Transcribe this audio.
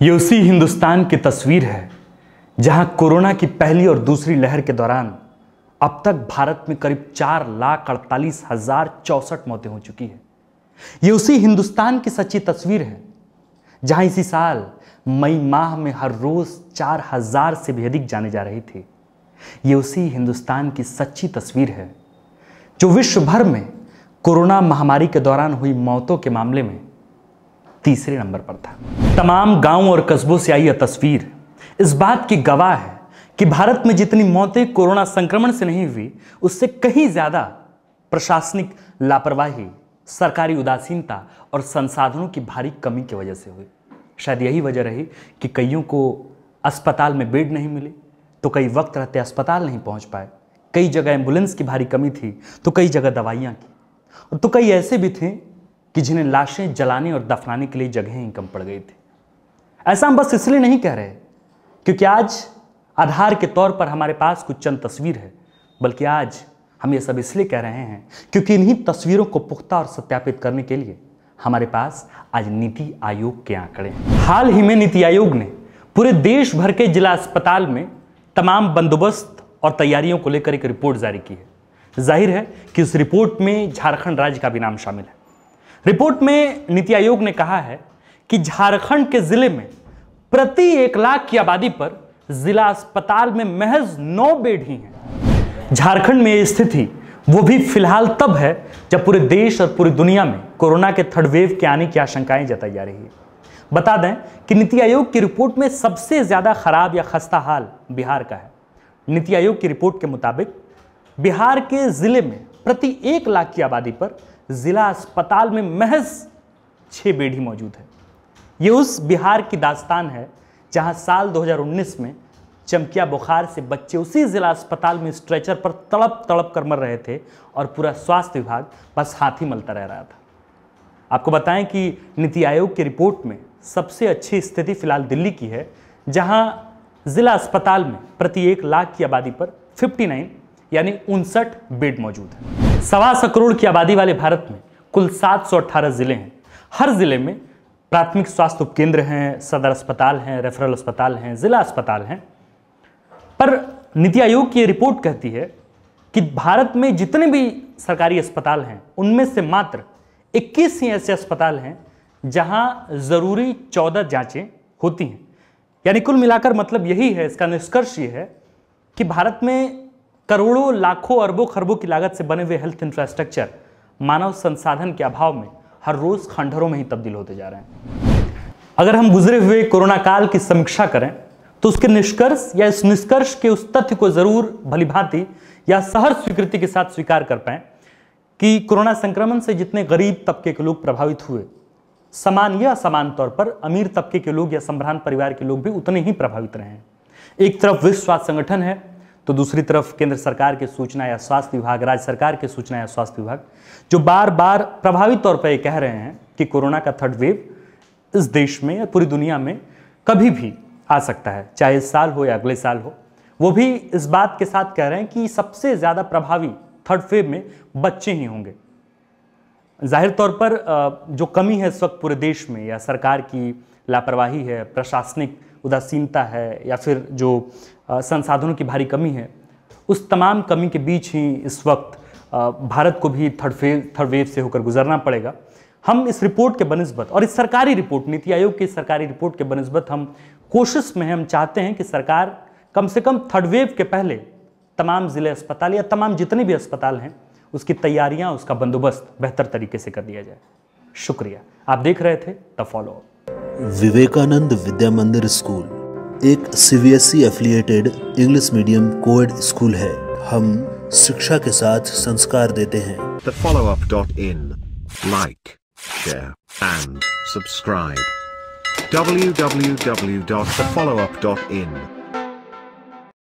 ये उसी हिंदुस्तान की तस्वीर है जहां कोरोना की पहली और दूसरी लहर के दौरान अब तक भारत में करीब 4,48,064 मौतें हो चुकी है। ये उसी हिंदुस्तान की सच्ची तस्वीर है जहां इसी साल मई माह में हर रोज 4,000 से भी अधिक जाने जा रही थी। ये उसी हिंदुस्तान की सच्ची तस्वीर है जो विश्व भर में कोरोना महामारी के दौरान हुई मौतों के मामले में तीसरे नंबर पर था। तमाम गांवों और कस्बों से आई यह तस्वीर इस बात की गवाह है कि भारत में जितनी मौतें कोरोना संक्रमण से नहीं हुई, उससे कहीं ज्यादा प्रशासनिक लापरवाही, सरकारी उदासीनता और संसाधनों की भारी कमी की वजह से हुई। शायद यही वजह रही कि कईयों को अस्पताल में बेड नहीं मिले तो कई वक्त रहते अस्पताल नहीं पहुंच पाए, कई जगह एम्बुलेंस की भारी कमी थी तो कई जगह दवाइयां की, तो कई ऐसे भी थे कि जिन्हें लाशें जलाने और दफनाने के लिए जगहें ही कम पड़ गई थी। ऐसा हम बस इसलिए नहीं कह रहे क्योंकि आज आधार के तौर पर हमारे पास कुछ चंद तस्वीर है, बल्कि आज हम ये सब इसलिए कह रहे हैं क्योंकि इन्हीं तस्वीरों को पुख्ता और सत्यापित करने के लिए हमारे पास आज नीति आयोग के आंकड़े हैं। हाल ही में नीति आयोग ने पूरे देश भर के जिला अस्पताल में तमाम बंदोबस्त और तैयारियों को लेकर एक रिपोर्ट जारी की है। जाहिर है कि उस रिपोर्ट में झारखंड राज्य का भी नाम शामिल है। रिपोर्ट में नीति आयोग ने कहा है कि झारखंड के जिले में प्रति 1 लाख की आबादी पर जिला अस्पताल में महज 9 बेड ही हैं। झारखंड में यह स्थिति वो भी फिलहाल तब है जब पूरे देश और पूरी दुनिया में कोरोना के थर्ड वेव के आने की आशंकाएं जताई जा रही है। बता दें कि नीति आयोग की रिपोर्ट में सबसे ज्यादा खराब या खस्ता हाल बिहार का है। नीति आयोग की रिपोर्ट के मुताबिक बिहार के जिले में प्रति 1 लाख की आबादी पर जिला अस्पताल में महज 6 बेड ही मौजूद है। यह उस बिहार की दास्तान है जहां साल 2019 में चमकिया बुखार से बच्चे उसी जिला अस्पताल में स्ट्रेचर पर तड़प तड़प कर मर रहे थे और पूरा स्वास्थ्य विभाग बस हाथ ही मलता रह रहा था। आपको बताएं कि नीति आयोग की रिपोर्ट में सबसे अच्छी स्थिति फिलहाल दिल्ली की है, जहां जिला अस्पताल में प्रति 1 लाख की आबादी पर 59 यानी 59 बेड मौजूद है। 1.25 करोड़ की आबादी वाले भारत में कुल 718 जिले हैं। हर जिले में प्राथमिक स्वास्थ्य उपकेंद्र हैं, सदर अस्पताल हैं, रेफरल अस्पताल हैं, जिला अस्पताल हैं। पर नीति आयोग की रिपोर्ट कहती है कि भारत में जितने भी सरकारी अस्पताल हैं उनमें से मात्र 21 ही ऐसे अस्पताल हैं जहां जरूरी 14 जांचें होती हैं। यानी कुल मिलाकर मतलब यही है, इसका निष्कर्ष ये है कि भारत में करोड़ों, लाखों, अरबों, खरबों की लागत से बने हुए हेल्थ इंफ्रास्ट्रक्चर मानव संसाधन के अभाव में हर रोज खंडहरों में ही तब्दील होते जा रहे हैं। अगर हम गुजरे हुए कोरोना काल की समीक्षा करें तो उसके निष्कर्ष या इस निष्कर्ष के उस तथ्य को जरूर भलीभांति या सहर्ष स्वीकृति के साथ स्वीकार कर पाएं कि कोरोना संक्रमण से जितने गरीब तबके के लोग प्रभावित हुए, समान या असमान तौर पर अमीर तबके के लोग या संभ्रांत परिवार के लोग भी उतने ही प्रभावित रहे हैं। एक तरफ विश्व स्वास्थ्य संगठन है तो दूसरी तरफ केंद्र सरकार के सूचना या स्वास्थ्य विभाग, राज्य सरकार के सूचना या स्वास्थ्य विभाग, जो बार बार प्रभावित तौर पर यह कह रहे हैं कि कोरोना का थर्ड वेव इस देश में या पूरी दुनिया में कभी भी आ सकता है, चाहे इस साल हो या अगले साल हो। वो भी इस बात के साथ कह रहे हैं कि सबसे ज्यादा प्रभावी थर्ड वेव में बच्चे ही होंगे। जाहिर तौर पर जो कमी है इस वक्त पूरे देश में, या सरकार की लापरवाही है, प्रशासनिक उदासीनता है, या फिर जो संसाधनों की भारी कमी है, उस तमाम कमी के बीच ही इस वक्त भारत को भी थर्ड वेव से होकर गुजरना पड़ेगा। हम इस रिपोर्ट के बनिस्बत और इस सरकारी रिपोर्ट, नीति आयोग की सरकारी रिपोर्ट के बनिस्बत हम कोशिश में हम चाहते हैं कि सरकार कम से कम थर्ड वेव के पहले तमाम जिले अस्पताल या तमाम जितने भी अस्पताल हैं उसकी तैयारियां, उसका बंदोबस्त बेहतर तरीके से कर दिया जाए। शुक्रिया। आप देख रहे थे द फॉलो अप। विवेकानंद विद्या मंदिर स्कूल एक CBSE affiliated English medium coed school है। हम शिक्षा के साथ संस्कार देते हैं। thefollowup.in Like, share and subscribe. www.thefollowup.in